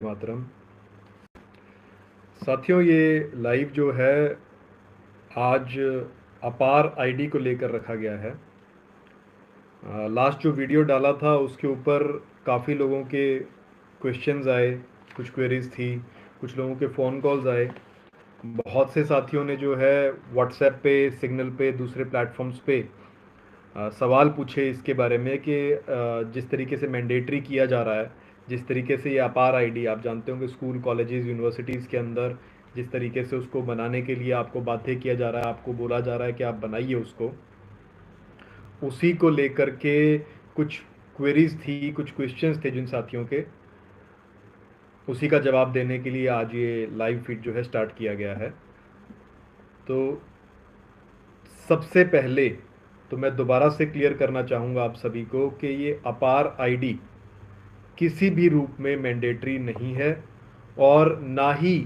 मातरम। साथियों, ये लाइव जो है आज अपार आईडी को लेकर रखा गया है। लास्ट जो वीडियो डाला था उसके ऊपर काफ़ी लोगों के क्वेश्चंस आए, कुछ क्वेरीज थी, कुछ लोगों के फ़ोन कॉल्स आए। बहुत से साथियों ने जो है व्हाट्सएप पे, सिग्नल पे, दूसरे प्लेटफॉर्म्स पे सवाल पूछे इसके बारे में कि जिस तरीके से मैंडेटरी किया जा रहा है, जिस तरीके से ये अपार आईडी आप जानते होंगे स्कूल, कॉलेजेस, यूनिवर्सिटीज़ के अंदर जिस तरीके से उसको बनाने के लिए आपको बाध्य किया जा रहा है, आपको बोला जा रहा है कि आप बनाइए उसको, उसी को लेकर के कुछ क्वेरीज थी, कुछ क्वेश्चंस थे जिन साथियों के, उसी का जवाब देने के लिए आज ये लाइव फीड जो है स्टार्ट किया गया है। तो सबसे पहले तो मैं दोबारा से क्लियर करना चाहूँगा आप सभी को कि ये अपार आईडी किसी भी रूप में मैंडेटरी नहीं है और ना ही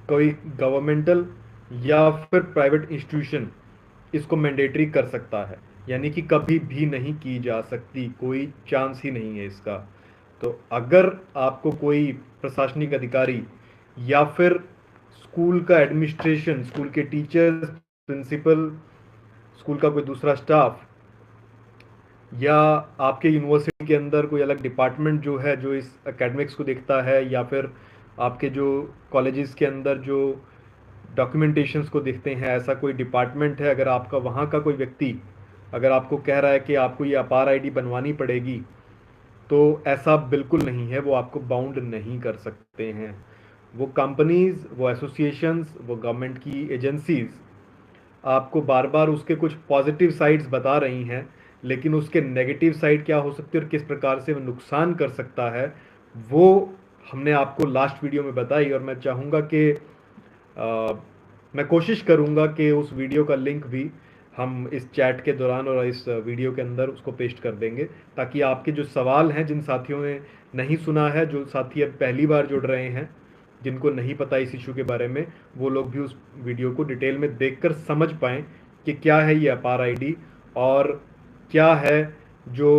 कोई गवर्नमेंटल या फिर प्राइवेट इंस्टीट्यूशन इसको मैंडेटरी कर सकता है, यानी कि कभी भी नहीं की जा सकती, कोई चांस ही नहीं है इसका। तो अगर आपको कोई प्रशासनिक अधिकारी या फिर स्कूल का एडमिनिस्ट्रेशन, स्कूल के टीचर्स, प्रिंसिपल, स्कूल का कोई दूसरा स्टाफ या आपके यूनिवर्सिटी के अंदर कोई अलग डिपार्टमेंट जो है जो इस एकेडमिक्स को देखता है, या फिर आपके जो कॉलेजेस के अंदर जो डॉक्यूमेंटेशंस को देखते हैं, ऐसा कोई डिपार्टमेंट है, अगर आपका वहाँ का कोई व्यक्ति अगर आपको कह रहा है कि आपको ये अपार आईडी बनवानी पड़ेगी, तो ऐसा बिल्कुल नहीं है। वो आपको बाउंड नहीं कर सकते हैं। वो कंपनीज, वो एसोसिएशंस, वो गवर्नमेंट की एजेंसीज आपको बार बार उसके कुछ पॉजिटिव साइड्स बता रही हैं, लेकिन उसके नेगेटिव साइड क्या हो सकती है और किस प्रकार से वो नुकसान कर सकता है, वो हमने आपको लास्ट वीडियो में बताई। और मैं चाहूँगा कि मैं कोशिश करूँगा कि उस वीडियो का लिंक भी हम इस चैट के दौरान और इस वीडियो के अंदर उसको पेस्ट कर देंगे, ताकि आपके जो सवाल हैं, जिन साथियों ने नहीं सुना है, जो साथी अब पहली बार जुड़ रहे हैं, जिनको नहीं पता इस इशू के बारे में, वो लोग भी उस वीडियो को डिटेल में देखकर समझ पाएँ कि क्या है ये अपार आईडी और क्या है जो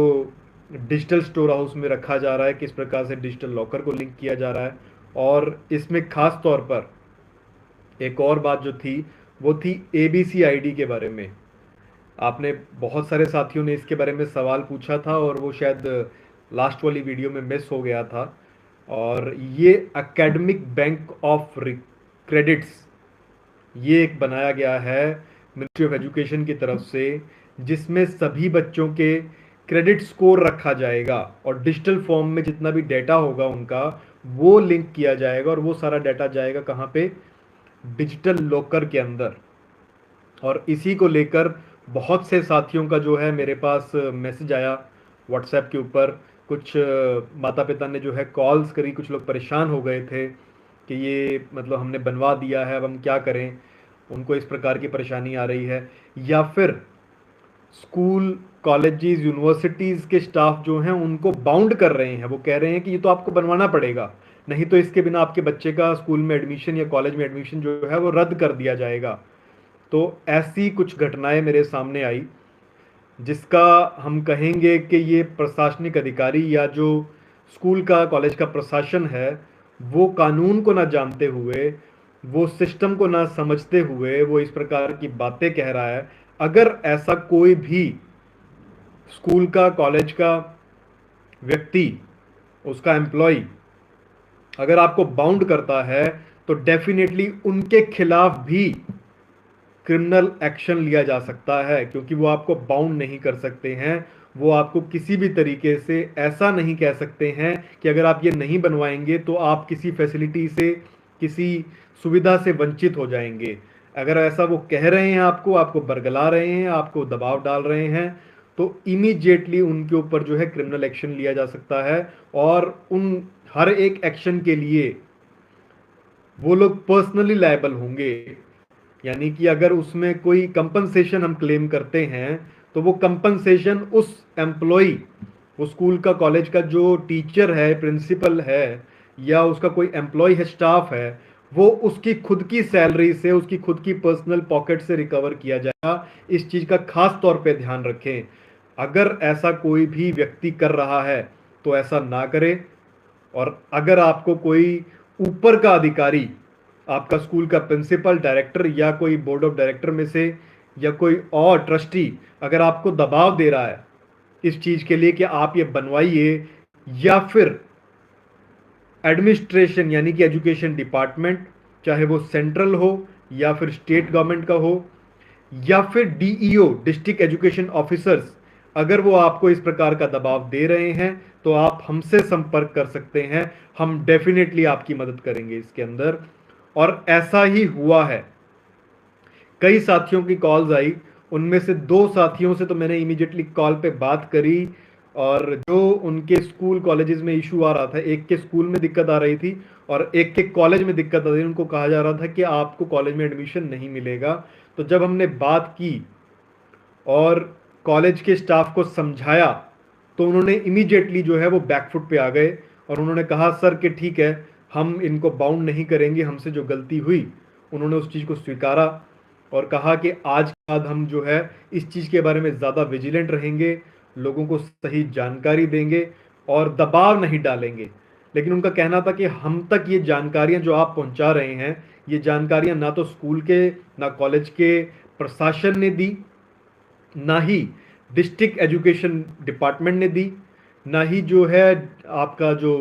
डिजिटल स्टोर हाउस में रखा जा रहा है, किस प्रकार से डिजिटल लॉकर को लिंक किया जा रहा है। और इसमें खास तौर पर एक और बात जो थी वो थी एबीसी आईडी के बारे में। आपने बहुत सारे साथियों ने इसके बारे में सवाल पूछा था और वो शायद लास्ट वाली वीडियो में मिस हो गया था। और ये एकेडमिक बैंक ऑफ क्रेडिट्स, ये एक बनाया गया है मिनिस्ट्री ऑफ एजुकेशन की तरफ से, जिसमें सभी बच्चों के क्रेडिट स्कोर रखा जाएगा और डिजिटल फॉर्म में जितना भी डेटा होगा उनका वो लिंक किया जाएगा, और वो सारा डाटा जाएगा कहाँ पे? डिजिटल लॉकर के अंदर। और इसी को लेकर बहुत से साथियों का जो है मेरे पास मैसेज आया व्हाट्सएप के ऊपर। कुछ माता पिता ने जो है कॉल्स करी, कुछ लोग परेशान हो गए थे कि ये मतलब हमने बनवा दिया है, अब हम क्या करें। उनको इस प्रकार की परेशानी आ रही है। या फिर स्कूल, कॉलेजेस, यूनिवर्सिटीज़ के स्टाफ जो हैं उनको बाउंड कर रहे हैं। वो कह रहे हैं कि ये तो आपको बनवाना पड़ेगा, नहीं तो इसके बिना आपके बच्चे का स्कूल में एडमिशन या कॉलेज में एडमिशन जो है वो रद्द कर दिया जाएगा। तो ऐसी कुछ घटनाएं मेरे सामने आई, जिसका हम कहेंगे कि ये प्रशासनिक अधिकारी या जो स्कूल का, कॉलेज का प्रशासन है, वो कानून को ना जानते हुए, वो सिस्टम को ना समझते हुए वो इस प्रकार की बातें कह रहा है। अगर ऐसा कोई भी स्कूल का, कॉलेज का व्यक्ति, उसका एम्प्लॉय अगर आपको बाउंड करता है, तो डेफिनेटली उनके खिलाफ भी क्रिमिनल एक्शन लिया जा सकता है, क्योंकि वो आपको बाउंड नहीं कर सकते हैं। वो आपको किसी भी तरीके से ऐसा नहीं कह सकते हैं कि अगर आप ये नहीं बनवाएंगे तो आप किसी फैसिलिटी से, किसी सुविधा से वंचित हो जाएंगे। अगर ऐसा वो कह रहे हैं, आपको आपको बरगला रहे हैं, आपको दबाव डाल रहे हैं, तो इमीडिएटली उनके ऊपर जो है क्रिमिनल एक्शन लिया जा सकता है। और उन हर एक एक्शन के लिए वो लोग पर्सनली लायबल होंगे। यानी कि अगर उसमें कोई कंपनसेशन हम क्लेम करते हैं, तो वो कंपनसेशन उस एम्प्लॉय, वो स्कूल का, कॉलेज का जो टीचर है, प्रिंसिपल है, या उसका कोई एम्प्लॉय है, स्टाफ है, वो उसकी खुद की सैलरी से, उसकी खुद की पर्सनल पॉकेट से रिकवर किया जाएगा। इस चीज़ का खास तौर पे ध्यान रखें। अगर ऐसा कोई भी व्यक्ति कर रहा है तो ऐसा ना करे। और अगर आपको कोई ऊपर का अधिकारी, आपका स्कूल का प्रिंसिपल, डायरेक्टर या कोई बोर्ड ऑफ डायरेक्टर में से या कोई और ट्रस्टी अगर आपको दबाव दे रहा है इस चीज के लिए कि आप ये बनवाइए, या फिर एडमिनिस्ट्रेशन यानी कि एजुकेशन डिपार्टमेंट, चाहे वो सेंट्रल हो या फिर स्टेट गवर्नमेंट का हो, या फिर डीईओ डिस्ट्रिक्ट एजुकेशन ऑफिसर्स, अगर वो आपको इस प्रकार का दबाव दे रहे हैं तो आप हमसे संपर्क कर सकते हैं। हम डेफिनेटली आपकी मदद करेंगे इसके अंदर। और ऐसा ही हुआ है, कई साथियों की कॉल्स आई, उनमें से दो साथियों से तो मैंने इमीडिएटली कॉल पे बात करी, और जो उनके स्कूल कॉलेजेस में इशू आ रहा था, एक के स्कूल में दिक्कत आ रही थी और एक के कॉलेज में दिक्कत आ रही थी, उनको कहा जा रहा था कि आपको कॉलेज में एडमिशन नहीं मिलेगा। तो जब हमने बात की और कॉलेज के स्टाफ को समझाया तो उन्होंने इमीडिएटली जो है वो बैकफुट पे आ गए और उन्होंने कहा सर कि ठीक है, हम इनको बाउंड नहीं करेंगे, हमसे जो गलती हुई उन्होंने उस चीज़ को स्वीकारा और कहा कि आज के बाद हम जो है इस चीज़ के बारे में ज़्यादा विजिलेंट रहेंगे, लोगों को सही जानकारी देंगे और दबाव नहीं डालेंगे। लेकिन उनका कहना था कि हम तक ये जानकारियां जो आप पहुंचा रहे हैं, ये जानकारियां ना तो स्कूल के ना कॉलेज के प्रशासन ने दी, ना ही डिस्ट्रिक्ट एजुकेशन डिपार्टमेंट ने दी, ना ही जो है आपका जो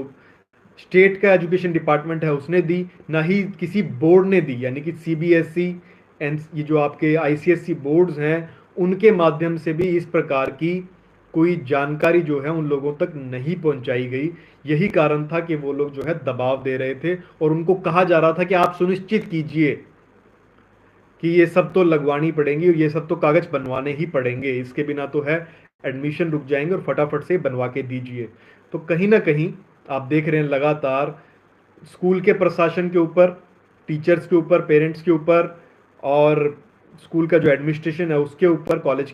स्टेट का एजुकेशन डिपार्टमेंट है उसने दी, ना ही किसी बोर्ड ने दी, यानी कि सीबीएसई एंड ये जो आपके आईसीएसई बोर्ड्स हैं उनके माध्यम से भी इस प्रकार की कोई जानकारी जो है उन लोगों तक नहीं पहुंचाई गई। यही कारण था कि वो लोग जो है दबाव दे रहे थे और उनको कहा जा रहा था कि आप सुनिश्चित कीजिए कि ये सब तो लगवानी पड़ेंगी और ये सब तो कागज बनवाने ही पड़ेंगे, इसके बिना तो है एडमिशन रुक जाएंगे और फटाफट से बनवा के दीजिए। तो कहीं ना कहीं आप देख रहे हैं लगातार स्कूल के प्रशासन के ऊपर, टीचर्स के ऊपर, पेरेंट्स के ऊपर और स्कूल का जो एडमिनिस्ट्रेशन है उसके ऊपर, कॉलेज